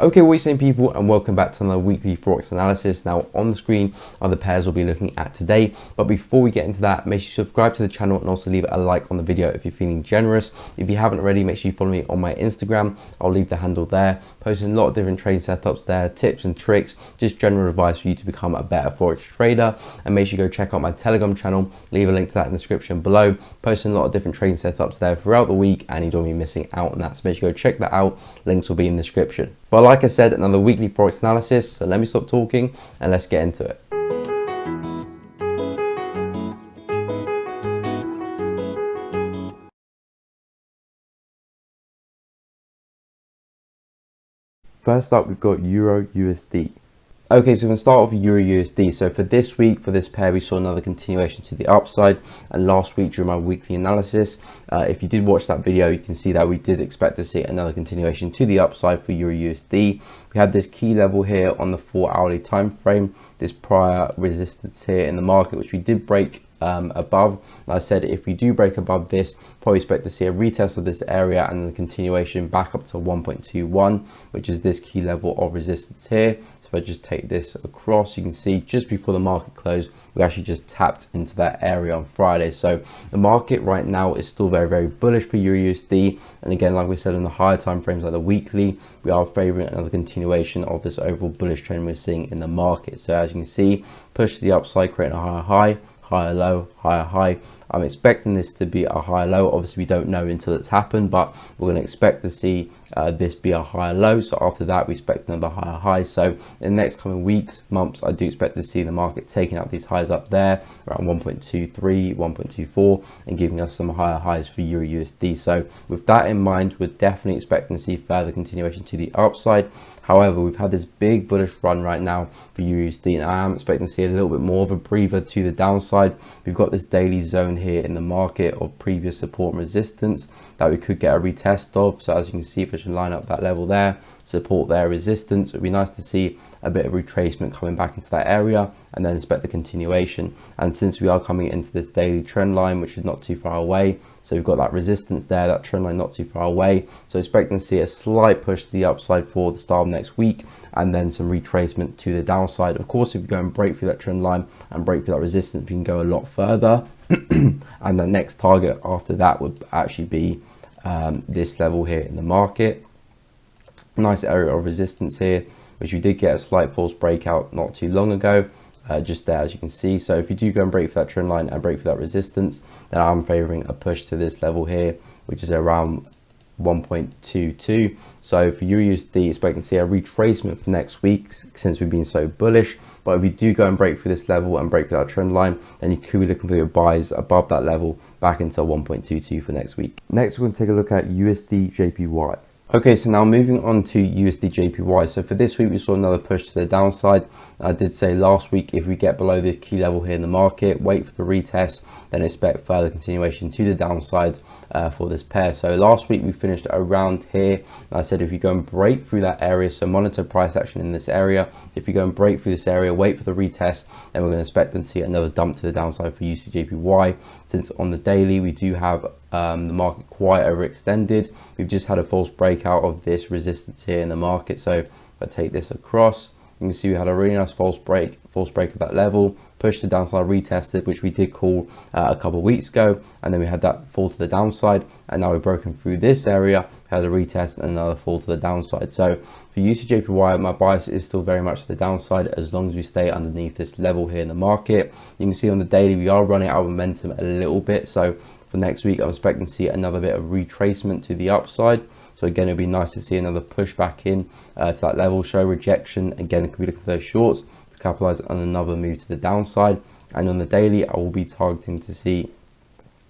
Okay, what are you saying, people, and welcome back to another weekly Forex analysis. Now on the screen are the pairs we'll be looking at today, but before we get into that, make sure you subscribe to the channel and also leave a like on the video if you're feeling generous. If you haven't already, make sure you follow me on my Instagram. I'll leave the handle there, posting a lot of different trade setups there, tips and tricks, just general advice for you to become a better Forex trader. And make sure you go check out my Telegram channel, leave a link to that in the description below, posting a lot of different trading setups there throughout the week, and you don't want to be missing out on that, so make sure you go check that out. Links will be in the description. But like I said, another weekly Forex analysis, so let me stop talking and let's get into it. First up, we've got Euro USD. Okay, so we're going to start off with Euro USD. So for this week, for this pair, we saw another continuation to the upside. And last week during my weekly analysis, if you did watch that video, you can see that we did expect to see another continuation to the upside for Euro USD. We had this key level here on the 4-hourly time frame, this prior resistance here in the market, which we did break above. And I said if we do break above this, probably expect to see a retest of this area and then a continuation back up to 1.21, which is this key level of resistance here. If I just take this across, you can see just before the market closed, we actually just tapped into that area on Friday. So the market right now is still very bullish for Euro USD. And again, like we said, in the higher time frames like the weekly, we are favoring another continuation of this overall bullish trend we're seeing in the market. So as you can see, push to the upside, creating a higher high, higher low, higher high. I'm expecting this to be a higher low. Obviously we don't know until it's happened, but we're going to expect to see this be a higher low. So after that, we expect another higher high. So in the next coming weeks, months, I do expect to see the market taking out these highs up there around 1.23, 1.24, and giving us some higher highs for Euro USD. So with that in mind, we're definitely expecting to see further continuation to the upside. However, we've had this big bullish run right now for USD, and I am expecting to see a little bit more of a breather to the downside. We've got this daily zone here in the market of previous support and resistance that we could get a retest of. So as you can see, if I should line up that level there, support there, resistance, it would be nice to see a bit of retracement coming back into that area and then expect the continuation. And since we are coming into this daily trend line, which is not too far away, so we've got that resistance there, that trend line not too far away, so expecting to see a slight push to the upside for the start of next week and then some retracement to the downside. Of course, if we go and break through that trend line and break through that resistance, we can go a lot further. And the next target after that would actually be this level here in the market. Nice area of resistance here, which we did get a slight false breakout not too long ago, just there as you can see. So if you do go and break for that trend line and break for that resistance, then I'm favoring a push to this level here, which is around 1.22. So for Euro USD, expecting to see a retracement for next week since we've been so bullish. But if you do go and break through this level and break through that trend line, then you could be looking for your buys above that level back into 1.22 for next week. Next, we're going to take a look at USD JPY. Okay, so now moving on to USD JPY. So for this week, we saw another push to the downside. I did say last week, if we get below this key level here in the market, wait for the retest, then expect further continuation to the downside for this pair. So last week we finished around here. I said if you go and break through that area, so monitor price action in this area. If you go and break through this area, wait for the retest, then we're going to expect to see another dump to the downside for USD JPY. Since on the daily, we do have the market quite overextended. We've just had a false breakout of this resistance here in the market. So if I take this across, you can see we had a really nice false break at that level, push the downside, retested, which we did call a couple of weeks ago, and then we had that fall to the downside, and now we've broken through this area, had a retest and another fall to the downside. So for USD JPY, my bias is still very much to the downside as long as we stay underneath this level here in the market. You can see on the daily we are running out of momentum a little bit, so for next week I'm expecting to see another bit of retracement to the upside. So again, it'd be nice to see another push back in to that level, show rejection. Again, it could be looking for those shorts to capitalize on another move to the downside. And on the daily, I will be targeting to see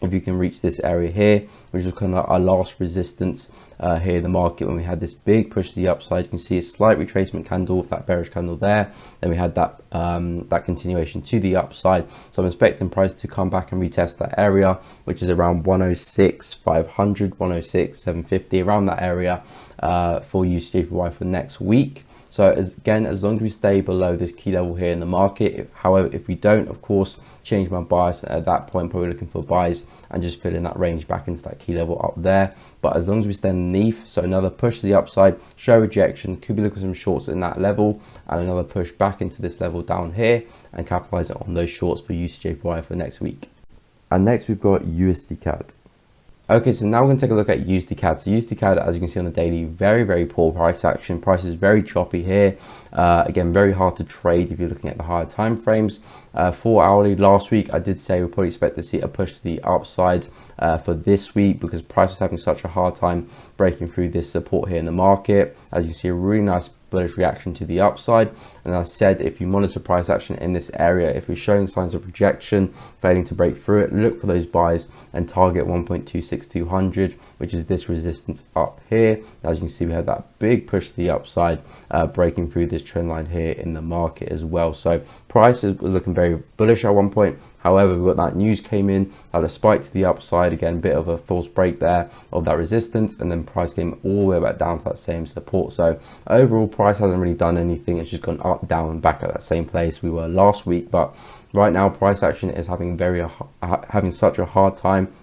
if you can reach this area here, which is kind of our last resistance here in the market when we had this big push to the upside. You can see a slight retracement candle with that bearish candle there. Then we had that that continuation to the upside. So I'm expecting price to come back and retest that area, which is around 106,500, 106,750, around that area for USD JPY for next week. So again, as long as we stay below this key level here in the market, however, if we don't, of course, change my bias at that point, probably looking for buys and just fill in that range back into that key level up there. But as long as we stay underneath, so another push to the upside, show rejection, could be looking for some shorts in that level, and another push back into this level down here and capitalize on those shorts for USD for next week. And next we've got USD CAD. Okay, so now we're going to take a look at USD CAD. So USD CAD, as you can see on the daily, very poor price action. Price is very choppy here. Again, very hard to trade if you're looking at the higher time frames. 4 hourly last week, I did say we probably expect to see a push to the upside for this week because price is having such a hard time breaking through this support here in the market. As you see, a really nice bullish reaction to the upside. And I said, if you monitor price action in this area, if we're showing signs of rejection, failing to break through it, look for those buys and target 1.26200, which is this resistance up here. As you can see, we had that big push to the upside, breaking through this trend line here in the market as well. So price is looking very bullish at one point. However, we've got that news came in, had a spike to the upside, again, a bit of a false break there of that resistance, and then price came all the way back down to that same support. So overall, price hasn't really done anything. It's just gone up, down, and back at that same place we were last week. But right now, price action is having such a hard time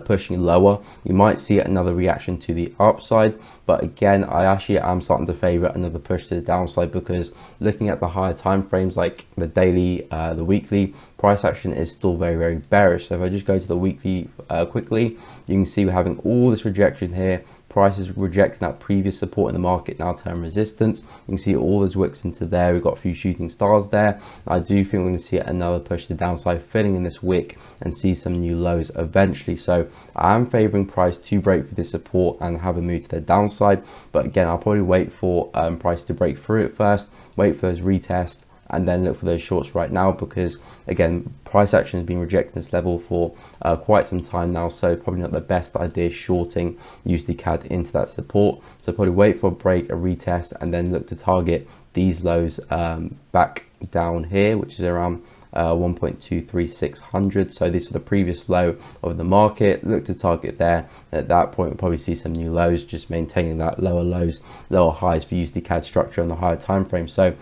pushing lower. You might see another reaction to the upside, but again, I actually am starting to favor another push to the downside because looking at the higher time frames like the daily, the weekly, price action is still very bearish. So if I just go to the weekly quickly, you can see we're having all this rejection here. Price is rejecting that previous support in the market, now turn resistance. You can see all those wicks into there. We've got a few shooting stars there. I do think we're going to see another push to the downside, filling in this wick and see some new lows eventually. So I am favoring price to break for this support and have a move to the downside. But again, I'll probably wait for price to break through it first, wait for those retests, and then look for those shorts right now because again, price action has been rejecting this level for quite some time now, so probably not the best idea shorting USD CAD into that support. So probably wait for a break, a retest, and then look to target these lows back down here, which is around 1.23600. So this was the previous low of the market. Look to target there. At that point, we'll probably see some new lows, just maintaining that lower lows, lower highs for USD CAD structure on the higher time frame. So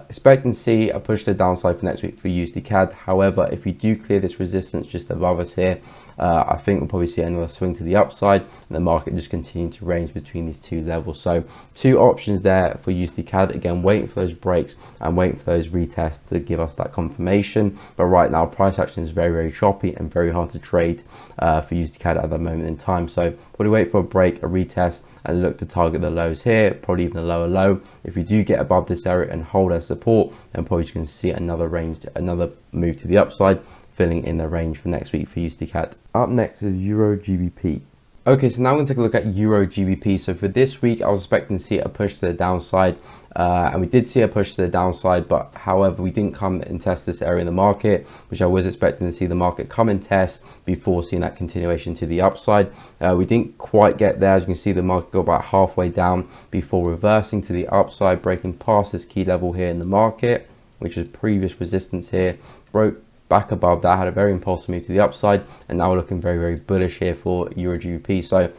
expecting to see a push to the downside for next week for USD CAD. However, if we do clear this resistance just above us here, I think we'll probably see another swing to the upside and the market just continue to range between these two levels. So two options there for USD CAD. Again, waiting for those breaks and waiting for those retests to give us that confirmation. But right now, price action is very choppy and very hard to trade for USD CAD at the moment in time. So probably wait for a break, a retest, and look to target the lows here, probably even a lower low. If we do get above this area and hold our support, then probably just going to see another range, another move to the upside, filling in the range for next week for USD CAD. Up next is Euro GBP. Okay, so now we're going to take a look at Euro GBP. So for this week, I was expecting to see a push to the downside, and we did see a push to the downside, but however, we didn't come and test this area in the market, which I was expecting to see the market come and test before seeing that continuation to the upside. We didn't quite get there. As you can see, the market go about halfway down before reversing to the upside, breaking past this key level here in the market, which is previous resistance here, broke back above that, had a very impulsive move to the upside, and now we're looking very bullish here for Euro GBP. So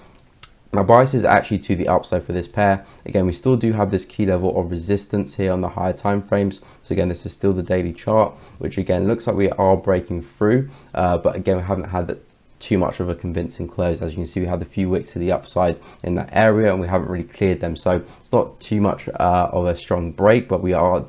my bias is actually to the upside for this pair. Again, we still do have this key level of resistance here on the higher time frames. So again, this is still the daily chart, which again looks like we are breaking through, but again, we haven't had too much of a convincing close. As you can see, we had a few wicks to the upside in that area and we haven't really cleared them, so it's not too much of a strong break, but we are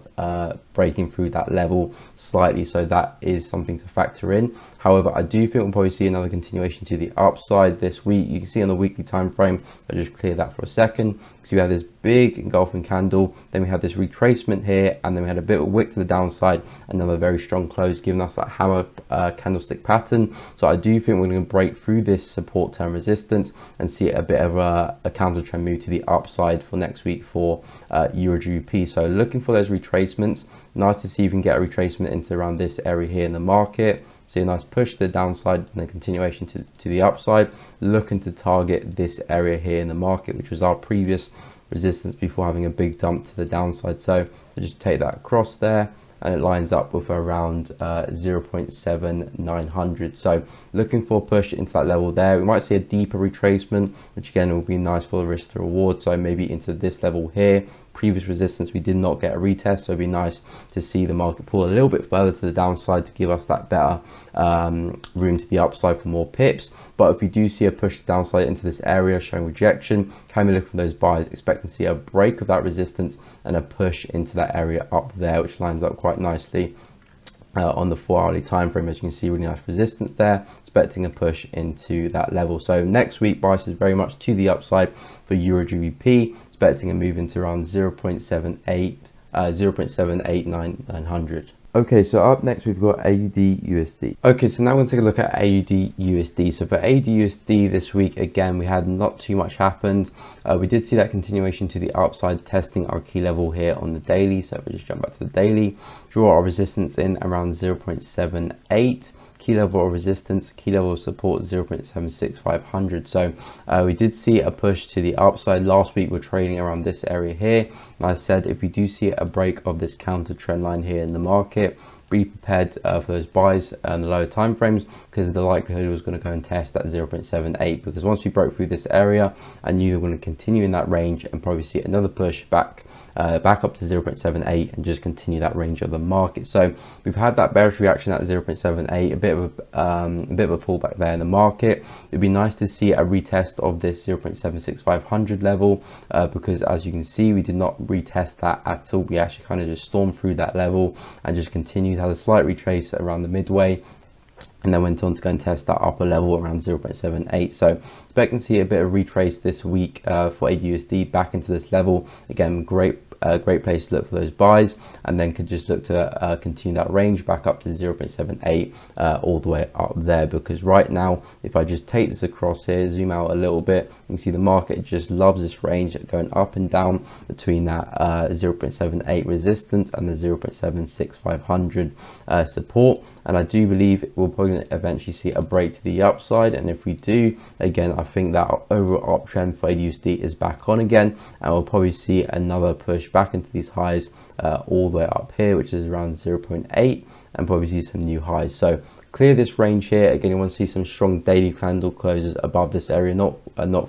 breaking through that level slightly, so that is something to factor in. However, I do think we'll probably see another continuation to the upside this week. You can see on the weekly time frame, I'll just clear that for a second, because we have this big engulfing candle, then we have this retracement here, and then we had a bit of a wick to the downside, another very strong close, giving us that hammer candlestick pattern. So I do think we're going to break through this support term resistance and see a bit of a counter trend move to the upside for next week for Euro GBP. So looking for those retracements. Nice to see if we can get a retracement into around this area here in the market. See a nice push to the downside and then continuation to the upside. Looking to target this area here in the market, which was our previous resistance before having a big dump to the downside. So we'll just take that across there, and it lines up with around 0.7900. So looking for a push into that level there. We might see a deeper retracement, which again will be nice for the risk to reward. So maybe into this level here, previous resistance we did not get a retest, so it'd be nice to see the market pull a little bit further to the downside to give us that better room to the upside for more pips. But if we do see a push downside into this area showing rejection, can we look for those buys, expecting to see a break of that resistance and a push into that area up there, which lines up quite nicely on the 4-hourly time frame. As you can see, really nice resistance there, expecting a push into that level. So next week bias is very much to the upside for Euro GBP, expecting a move into around 0.78900. Okay, so up next we've got AUD USD. Okay, so now we're going to take a look at AUD USD. So for AUD USD this week, again, we had not too much happened. We did see that continuation to the upside, testing our key level here on the daily. So if we just jump back to the daily, draw our resistance in around 0.78. Key level of resistance, key level of support 0.76500. So we did see a push to the upside. Last week we're trading around this area here, and I said if we do see a break of this counter trend line here in the market, be prepared for those buys and the lower time frames, because the likelihood was going to go and test that 0.78, because once we broke through this area, I knew they were going to continue in that range and probably see another push back up to 0.78 and just continue that range of the market. So we've had that bearish reaction at 0.78, a bit of a pullback there in the market. It'd be nice to see a retest of this 0.76500 level, because as you can see, we did not retest that at all. We actually kind of just stormed through that level and just continued, had a slight retrace around the midway, and then went on to go and test that upper level around 0.78. So expecting to see a bit of retrace this week for AUD back into this level. Again, great place to look for those buys, and then could just look to continue that range back up to 0.78 all the way up there, because right now if I just take this across here, zoom out a little bit, you can see the market just loves this range going up and down between that 0.78 resistance and the 0.76500 support. And I do believe we'll probably eventually see a break to the upside, and if we do, again, I think that overall uptrend for AUD is back on again, and we'll probably see another push back into these highs all the way up here, which is around 0.8, and probably see some new highs. So clear this range here. Again, you want to see some strong daily candle closures above this area, not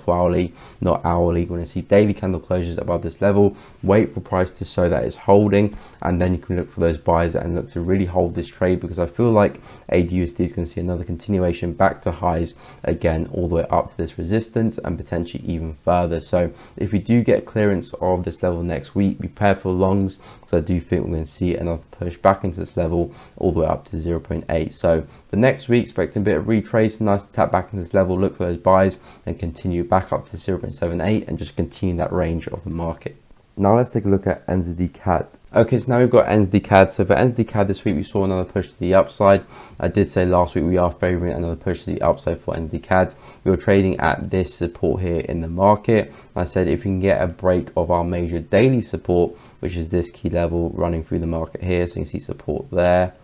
for hourly, not hourly. You want to see daily candle closures above this level. Wait for price to show that it's holding, and then you can look for those buys and look to really hold this trade, because I feel like AUD is going to see another continuation back to highs again, all the way up to this resistance and potentially even further. So if we do get clearance of this level next week, be prepared for longs, because I do think we're going to see another push back into this level all the way up to 0.8. So for next week, expecting a bit of retrace, nice to tap back into this level, look for those buys, and continue back up to 0.78 and just continue that range of the market. Now let's take a look at NZD CAD. Okay, so now we've got NZD CAD. So for NZD CAD this week, we saw another push to the upside. I did say last week we are favoring another push to the upside for NZD CAD. We were trading at this support here in the market. I said if we can get a break of our major daily support, which is this key level running through the market here, so you can see support there.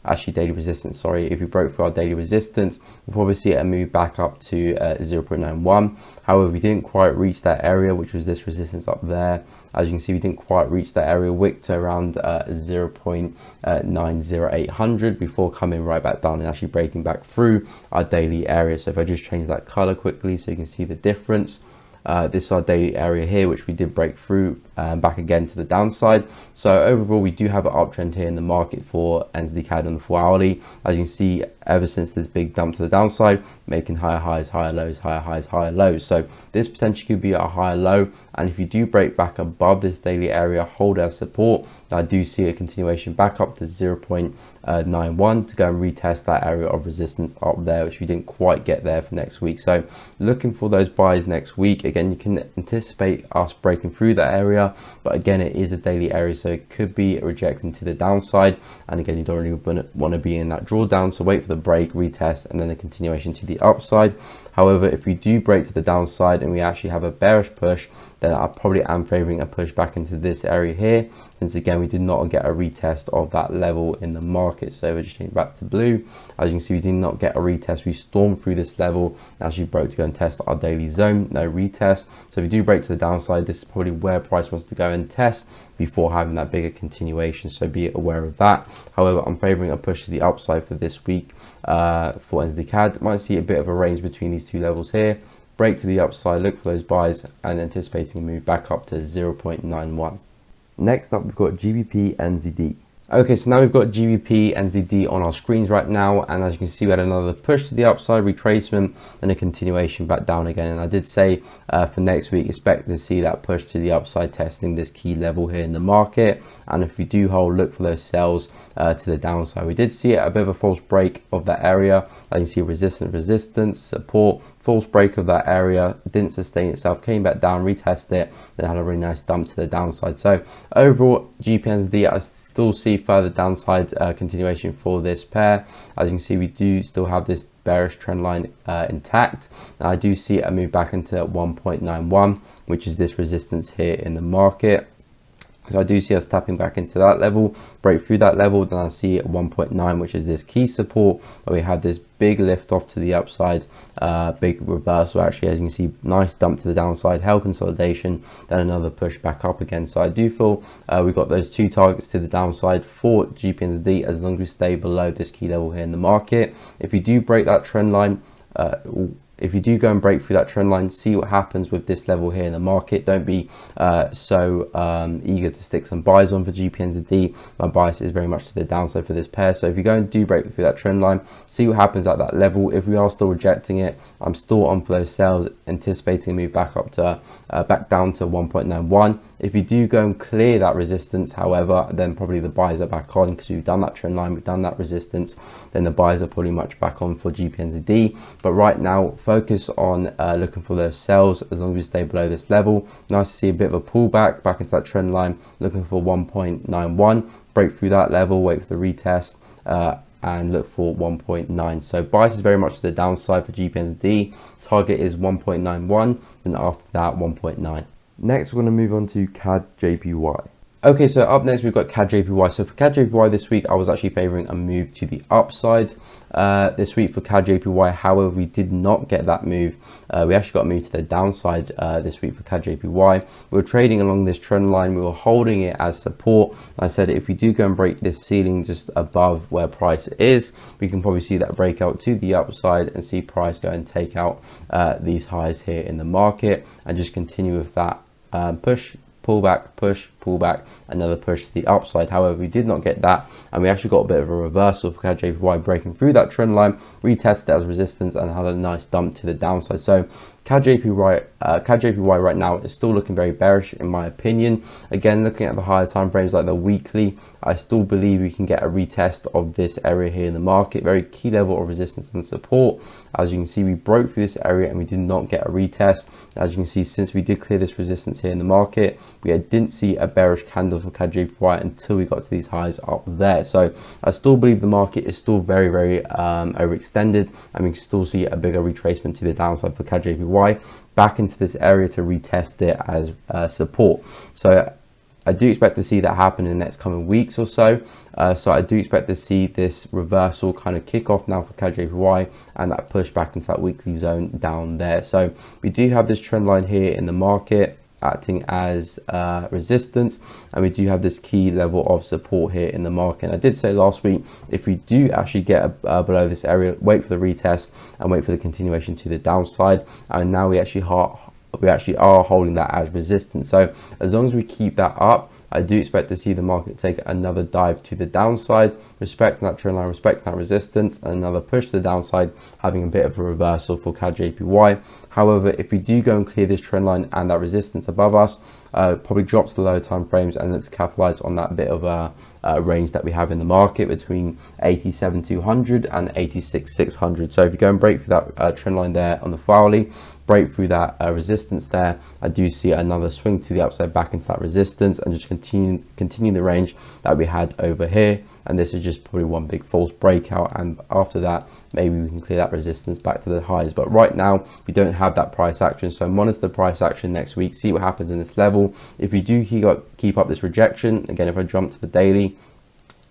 Actually daily resistance, sorry, if we broke through our daily resistance, we'll probably see a move back up to 0.91. However, we didn't quite reach that area, which was this resistance up there. As you can see, we didn't quite reach that area, wick to around 0.90800 before coming right back down and actually breaking back through our daily area. So if I just change that color quickly so you can see the difference. This is our daily area here, which we did break through back again to the downside. So overall, we do have an uptrend here in the market for NZD CAD on the 4-hourly. As you can see, ever since this big dump to the downside, making higher highs, higher lows, higher highs, higher lows. So this potentially could be a higher low. And if you do break back above this daily area, hold as support, I do see a continuation back up to 0.91 to go and retest that area of resistance up there, which we didn't quite get there for next week. So looking for those buys next week. Again, you can anticipate us breaking through that area, but again, it is a daily area, so it could be rejecting to the downside. And again, you don't really want to be in that drawdown, so wait for the break, retest, and then a continuation to the upside. However, if we do break to the downside and we actually have a bearish push, then I probably am favoring a push back into this area here, since again we did not get a retest of that level in the market. So we're just changing back to blue. As you can see, we did not get a retest. We stormed through this level, actually broke to go and test our daily zone, no retest. So if we do break to the downside, this is probably where price wants to go and test before having that bigger continuation, so be aware of that. However, I'm favoring a push to the upside for this week for NZD CAD. Might see a bit of a range between these two levels here. Break to the upside, look for those buys, and anticipating a move back up to 0.91. Next up, we've got GBP NZD. Okay, so now we've got GBP NZD on our screens right now, and as you can see, we had another push to the upside, retracement, and a continuation back down again. And I did say for next week, expect to see that push to the upside, testing this key level here in the market. And if we do hold, look for those sells to the downside. We did see a bit of a false break of that area. As you see, resistance, support, false break of that area, didn't sustain itself, came back down, retested it, then had a really nice dump to the downside. So overall, GBP I still see further downside continuation for this pair. As you can see, we do still have this bearish trend line intact. And I do see a move back into 1.91, which is this resistance here in the market. So I do see us tapping back into that level, break through that level, then I see at 1.9, which is this key support, where we have this big lift off to the upside, big reversal actually, as you can see, nice dump to the downside, held consolidation, then another push back up again. So I do feel we've got those two targets to the downside for GBP as long as we stay below this key level here in the market. If you do break that trend line, if you do go and break through that trend line, see what happens with this level here in the market. Don't be so eager to stick some buys on for GBP. My bias is very much to the downside for this pair. So if you go and do break through that trend line, see what happens at that level. If we are still rejecting it, I'm still on for those sales, anticipating a move back up to back down to 1.91. If you do go and clear that resistance, however, then probably the buys are back on, because we've done that trend line, we've done that resistance, then the buys are pretty much back on for GBP. But right now, focus on looking for those sells as long as we stay below this level. Nice to see a bit of a pullback back into that trend line, looking for 1.91, break through that level, wait for the retest, and look for 1.9. So bias is very much to the downside for GBP. Target is 1.91, and after that 1.9. Next, we're going to move on to CAD JPY. Okay, so up next we've got CAD JPY. So for CAD JPY this week, I was actually favoring a move to the upside this week for CAD JPY. However, we did not get that move. We actually got a move to the downside this week for CAD JPY. We were trading along this trend line. We were holding it as support. I said if we do go and break this ceiling just above where price is, we can probably see that breakout to the upside and see price go and take out these highs here in the market and just continue with that push, pullback, push, pullback, another push to the upside. However, we did not get that, and we actually got a bit of a reversal for CAD JPY, breaking through that trend line, retested it as resistance, and had a nice dump to the downside. So CAD JPY right now is still looking very bearish in my opinion. Again, looking at the higher time frames like the weekly, I still believe we can get a retest of this area here in the market. Very key level of resistance and support. As you can see, we broke through this area and we did not get a retest. As you can see, since we did clear this resistance here in the market, we didn't see a bearish candle for CAD JPY until we got to these highs up there. So I still believe the market is still very overextended, and we can still see a bigger retracement to the downside for CAD JPY back into this area to retest it as support. So I do expect to see that happen in the next coming weeks or so. So I do expect to see this reversal kind of kick off now for CAD JPY and that push back into that weekly zone down there. So we do have this trend line here in the market acting as resistance, and we do have this key level of support here in the market. And I did say last week, if we do actually get below this area, wait for the retest and wait for the continuation to the downside. And now we actually are holding that as resistance. So as long as we keep that up, I do expect to see the market take another dive to the downside, respecting that trend line, respecting that resistance, and another push to the downside, having a bit of a reversal for CAD JPY. However, if we do go and clear this trend line and that resistance above us, probably drop to the lower time frames and let's capitalize on that bit of a range that we have in the market between 87,200 and 86,600. So if you go and break through that trend line there on the hourly, break through that resistance there, I do see another swing to the upside back into that resistance and just continue the range that we had over here. And this is just probably one big false breakout, and after that maybe we can clear that resistance back to the highs. But right now we don't have that price action, so monitor the price action next week, see what happens in this level. If you do keep up this rejection, again, if I jump to the daily,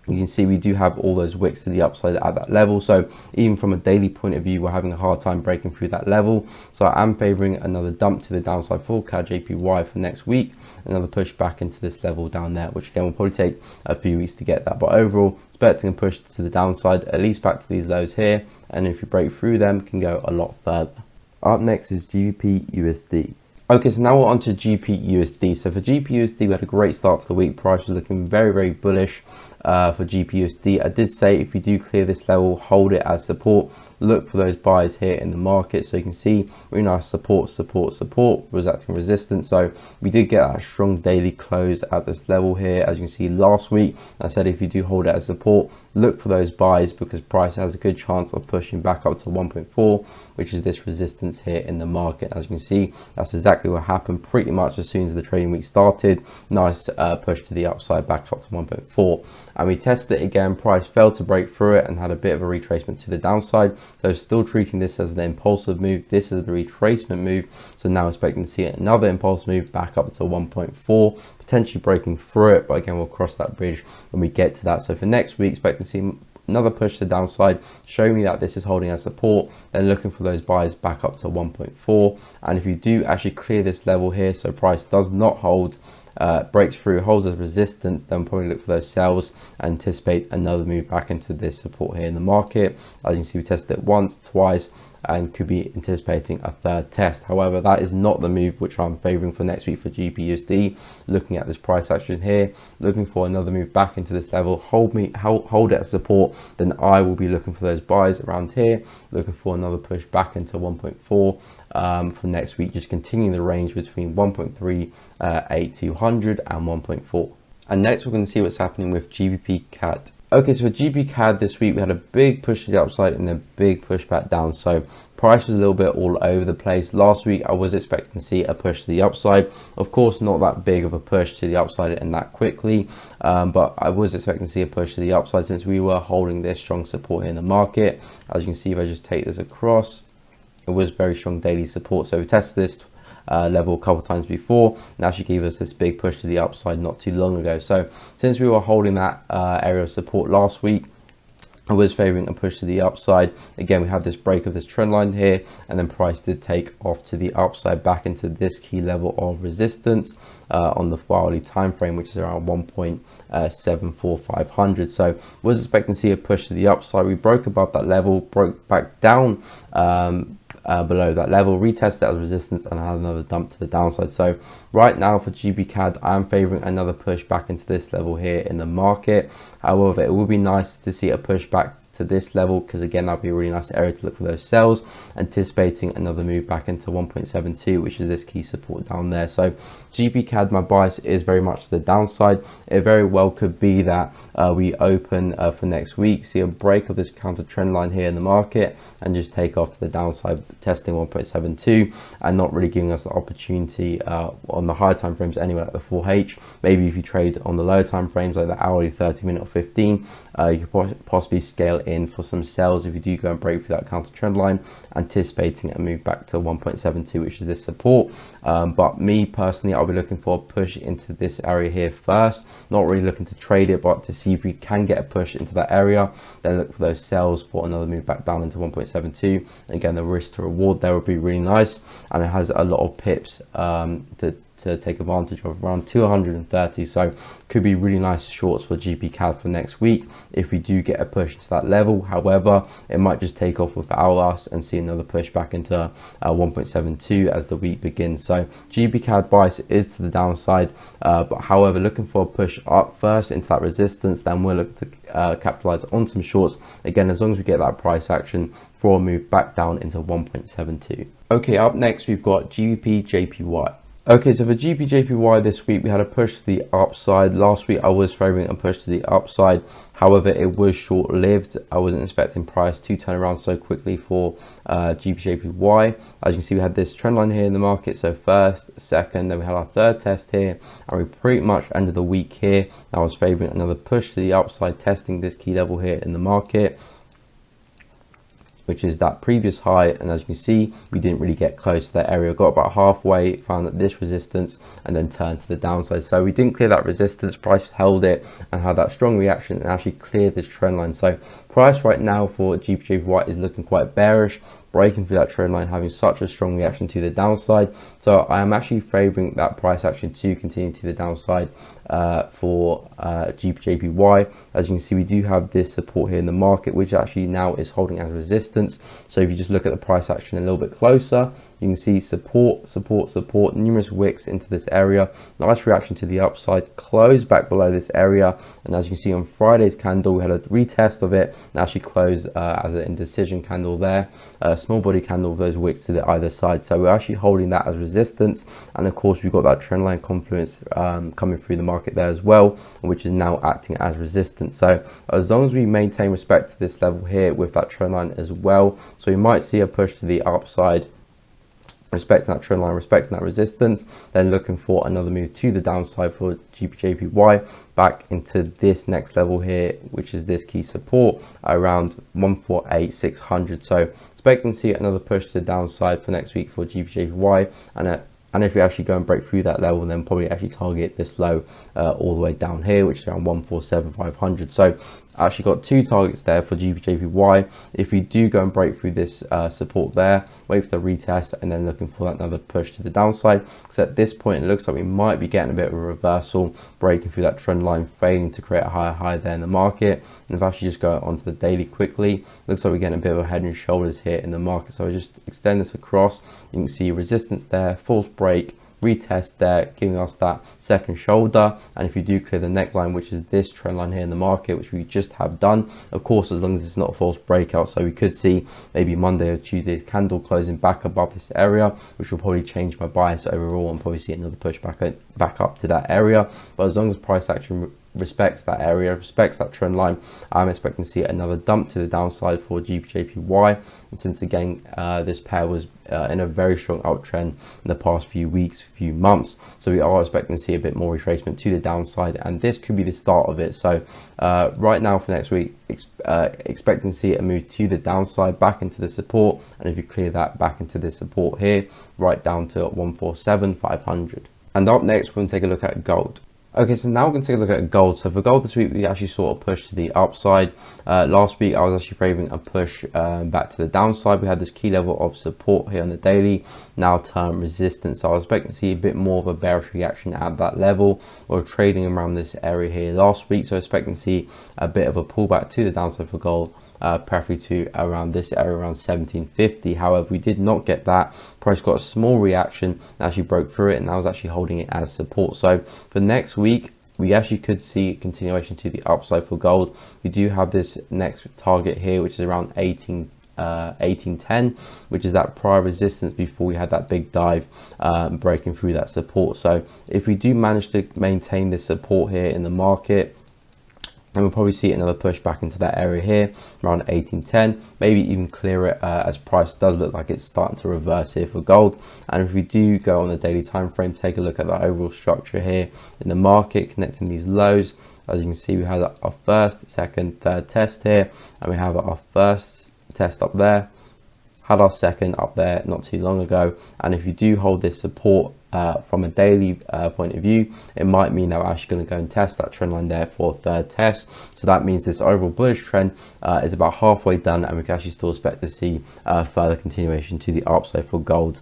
you can see we do have all those wicks to the upside at that level. So even from a daily point of view, we're having a hard time breaking through that level. So I am favoring another dump to the downside for CAD JPY for next week, another push back into this level down there, which again will probably take a few weeks to get that. But overall, expecting a push to the downside, at least back to these lows here. And if you break through them, can go a lot further. Up next is GBP USD. Okay, so now we're on to GBP/USD. So for GBP/USD, we had a great start to the week. Price was looking very, very bullish for GBP/USD. I did say if you do clear this level, hold it as support. Look for those buys here in the market. So you can see really nice support was acting resistance. So we did get a strong daily close at this level here. As you can see last week, I said if you do hold it as support, look for those buys because price has a good chance of pushing back up to 1.4, which is this resistance here in the market. As you can see, that's exactly what happened pretty much as soon as the trading week started. Nice push to the upside back up to 1.4, and we tested it again. Price failed to break through it and had a bit of a retracement to the downside. So still treating this as an impulsive move. This is the retracement move. So now expecting to see another impulse move back up to 1.4, potentially breaking through it, but again we'll cross that bridge when we get to that. So for next week, expecting to see another push to the downside, showing me that this is holding as support, then looking for those buys back up to 1.4. and if you do actually clear this level here, so price does not hold, breaks through, holds as resistance, then probably look for those sells, anticipate another move back into this support here in the market. As you can see, we tested it once, twice, and could be anticipating a third test. However, that is not the move which I'm favoring for next week for GBP/USD. Looking at this price action here, looking for another move back into this level, hold it as support, then I will be looking for those buys around here, looking for another push back into 1.4 for next week, just continuing the range between 1.38200 and 1.4. And next we're going to see what's happening with GBP CAD. Okay, so for GBP CAD this week, we had a big push to the upside and a big push back down. So price was a little bit all over the place. Last week, I was expecting to see a push to the upside. Of course, not that big of a push to the upside and that quickly, but I was expecting to see a push to the upside since we were holding this strong support here in the market. As you can see, if I just take this across, it was very strong daily support. So we tested this level a couple times before, and actually gave us this big push to the upside not too long ago. So since we were holding that area of support last week, I was favoring a push to the upside. Again, we have this break of this trend line here, and then price did take off to the upside back into this key level of resistance on the hourly time frame, which is around 1.74500. So was expecting to see a push to the upside. We broke above that level, broke back down below that level, retested that as resistance, and had another dump to the downside. So right now for GB CAD, I am favoring another push back into this level here in the market. However, it would be nice to see a push back to this level because again, that'd be a really nice area to look for those sells, anticipating another move back into 1.72, which is this key support down there. So GB CAD, my bias is very much to the downside. It very well could be that we open for next week, see a break of this counter trend line here in the market and just take off to the downside, testing 1.72 and not really giving us the opportunity on the higher time frames anyway, like the 4H. Maybe if you trade on the lower time frames like the hourly, 30 minute or 15, you could possibly scale in for some sells if you do go and break through that counter trend line, anticipating a move back to 1.72, which is this support. But me personally, I'll be looking for a push into this area here first, not really looking to trade it, but to see if we can get a push into that area, then look for those sells for another move back down into 1.72. Again, the risk to reward there would be really nice, and it has a lot of pips to take advantage of, around 230. So could be really nice shorts for GP CAD for next week if we do get a push to that level. However, it might just take off without us and see another push back into 1.72 as the week begins. So GP CAD bias is to the downside, but however, looking for a push up first into that resistance, then we'll look to capitalize on some shorts again as long as we get that price action for a move back down into 1.72. Okay, up next we've got GBP JPY. Okay, so for GBP JPY this week, we had a push to the upside. Last week, I was favoring a push to the upside. However, it was short-lived. I wasn't expecting price to turn around so quickly for GBP JPY. As you can see, we had this trend line here in the market. So first, second, then we had our third test here, and we pretty much ended the week here. I was favoring another push to the upside, testing this key level here in the market, which is that previous high. And as you can see, we didn't really get close to that area, got about halfway, found that this resistance, and then turned to the downside. So we didn't clear that resistance, price held it and had that strong reaction and actually cleared this trend line. So price right now for GBP JPY is looking quite bearish, breaking through that trend line, having such a strong reaction to the downside. So I am actually favoring that price action to continue to the downside for GBP JPY. As you can see, we do have this support here in the market, which actually now is holding as resistance. So if you just look at the price action a little bit closer, You can see support, numerous wicks into this area. Nice reaction to the upside, close back below this area. And as you can see on Friday's candle, we had a retest of it and actually closed as an indecision candle there. A small body candle with those wicks to the either side. So we're actually holding that as resistance. And of course, we've got that trend line confluence coming through the market there as well, which is now acting as resistance. So as long as we maintain respect to this level here with that trend line as well, so we might see a push to the upside, respecting that trend line, respecting that resistance, then looking for another move to the downside for JPY back into this next level here, which is this key support around 148,600. So expecting to see another push to the downside for next week for JPY, and if we actually go and break through that level, then probably actually target this low all the way down here, which is around 147,500. So I actually got two targets there for JPY. If we do go and break through this support there, wait for the retest, and then looking for another push to the downside. So at this point, it looks like we might be getting a bit of a reversal, breaking through that trend line, failing to create a higher high there in the market. And if I actually just go onto the daily quickly, looks like we're getting a bit of a head and shoulders here in the market. So I just extend this across. You can see resistance there, false break, retest there, giving us that second shoulder. And if you do clear the neckline, which is this trend line here in the market, which we just have done, of course, as long as it's not a false breakout, so we could see maybe Monday or Tuesday's candle closing back above this area, which will probably change my bias overall and probably see another push back up to that area. But as long as price action respects that area, respects that trend line, I'm expecting to see another dump to the downside for JPY. And since again this pair was in a very strong uptrend in the past few weeks, few months, so we are expecting to see a bit more retracement to the downside, and this could be the start of it. So right now for next week, expecting to see a move to the downside back into the support, and if you clear that back into this support here, right down to 147,500. And up next, we're going to take a look at gold. Okay, so now we're going to take a look at gold. So for gold this week, we actually saw a push to the upside. Last week, I was actually favoring a push back to the downside. We had this key level of support here on the daily, now term resistance. So I was expecting to see a bit more of a bearish reaction at that level. We were trading around this area here last week, so expecting to see a bit of a pullback to the downside for gold. Preferably to around this area, around 1750. However, we did not get that. Price got a small reaction and actually broke through it, and I was actually holding it as support. So for next week, we actually could see a continuation to the upside for gold. We do have this next target here, which is around 1810, which is that prior resistance before we had that big dive, breaking through that support. So if we do manage to maintain this support here in the market, and we'll probably see another push back into that area here around 1810, maybe even clear it as price does look like it's starting to reverse here for gold. And if we do go on the daily time frame, take a look at the overall structure here in the market, connecting these lows. As you can see, we had our first, second, third test here, and we have our first test up there, had our second up there not too long ago. And if you do hold this support from a daily point of view, it might mean that we're actually going to go and test that trend line there for a third test. So that means this overall bullish trend is about halfway done, and we can actually still expect to see further continuation to the upside for gold,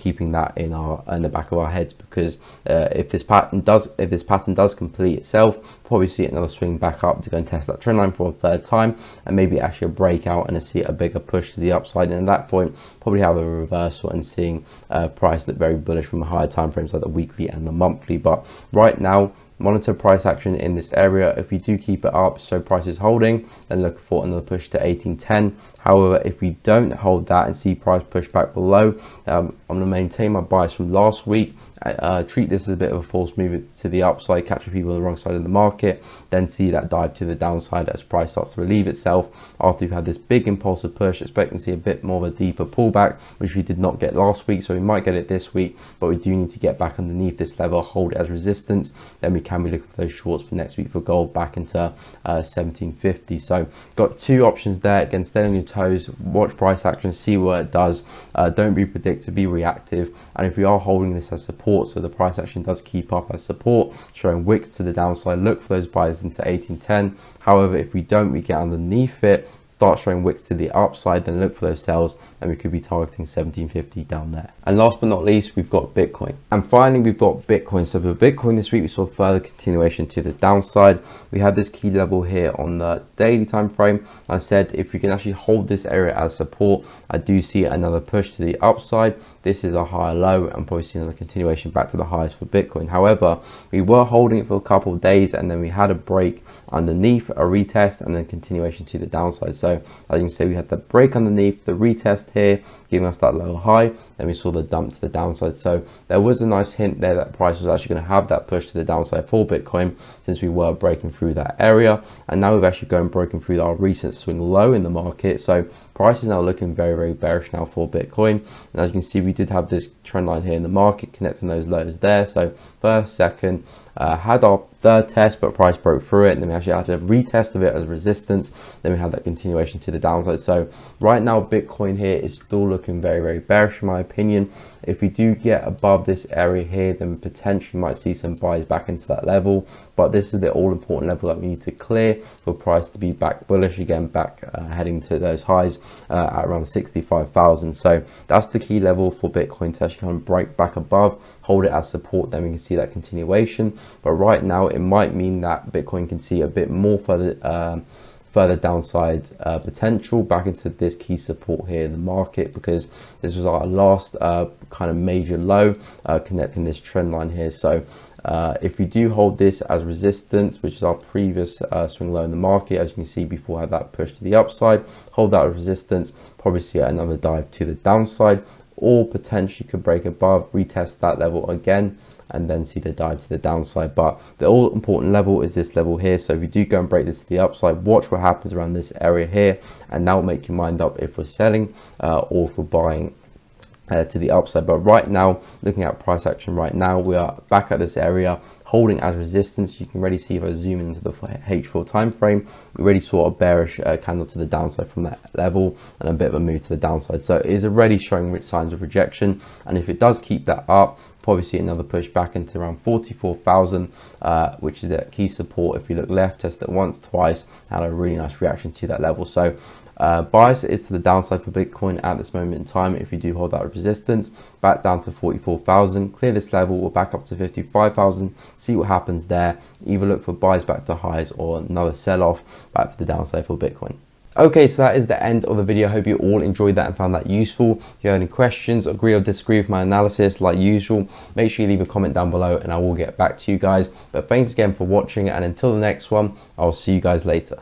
keeping that in the back of our heads, because if this pattern does complete itself, probably see another swing back up to go and test that trend line for a third time, and maybe actually a breakout and see a bigger push to the upside. And at that point, probably have a reversal and seeing price look very bullish from a higher time frames like the weekly and the monthly. But right now, monitor price action in this area. If we do keep it up, so price is holding, then look for another push to 1810. However, if we don't hold that and see price push back below, I'm going to maintain my bias from last week. Treat this as a bit of a false move to the upside, catching people on the wrong side of the market, then see that dive to the downside as price starts to relieve itself after we've had this big impulsive push, expecting to see a bit more of a deeper pullback, which we did not get last week. So we might get it this week, but we do need to get back underneath this level, hold it as resistance, then we can be looking for those shorts for next week for gold back into 1750. So got two options there. Again, stay on your toes, watch price action, see what it does. Don't be predictive, be reactive. And if we are holding this as support, so the price action does keep up as support, showing wicks to the downside, look for those buys into 1810. However, if we don't, we get underneath it, start showing wicks to the upside, then look for those sells, and we could be targeting 1750 down there. And last but not least, we've got Bitcoin. And finally, we've got Bitcoin. So for Bitcoin this week, we saw further continuation to the downside. We had this key level here on the daily time frame. I said if we can actually hold this area as support, I do see another push to the upside. This is a higher low, and probably see another continuation back to the highs for Bitcoin. However, we were holding it for a couple of days, and then we had a break underneath, a retest, and then continuation to the downside. So as you can see, we had the break underneath, the retest here, giving us that lower high, then we saw the dump to the downside. So there was a nice hint there that price was actually going to have that push to the downside for Bitcoin, since we were breaking through that area, and now we've actually broken through our recent swing low in the market. So price is now looking very, very bearish now for Bitcoin. And as you can see, we did have this trend line here in the market connecting those lows there. So first, second, had our third test, but price broke through it, and then we actually had a retest of it as resistance. Then we had that continuation to the downside. So right now, Bitcoin here is still looking very, very bearish in my opinion. If we do get above this area here, then potentially might see some buys back into that level. But this is the all important level that we need to clear for price to be back bullish again, back heading to those highs at around 65,000. So that's the key level for Bitcoin to actually kind of break back above, hold it as support, then we can see that continuation. But right now, it might mean that Bitcoin can see a bit more further downside potential back into this key support here in the market, because this was our last kind of major low connecting this trend line here. So if we do hold this as resistance, which is our previous swing low in the market, as you can see before, had that push to the upside, hold that as resistance, probably see another dive to the downside, or potentially could break above, retest that level again, and then see the dive to the downside. But the all important level is this level here. So if you do go and break this to the upside, watch what happens around this area here, and that will make your mind up if we're selling or if we're buying to the upside. But right now, looking at price action right now, we are back at this area holding as resistance. You can already see if I zoom into the H4 time frame, we already saw a bearish candle to the downside from that level, and a bit of a move to the downside. So it is already showing signs of rejection, and if it does keep that up, probably see another push back into around 44,000, which is the key support. If you look left, test it once, twice, had a really nice reaction to that level. So bias is to the downside for Bitcoin at this moment in time. If you do hold that resistance back down to 44,000, clear this level, we'll back up to 55,000, see what happens there. Either look for buys back to highs or another sell-off back to the downside for Bitcoin. Okay, so that is the end of the video. I hope you all enjoyed that and found that useful. If you have any questions, agree or disagree with my analysis, like usual, make sure you leave a comment down below and I will get back to you guys. But thanks again for watching, and until the next one, I'll see you guys later.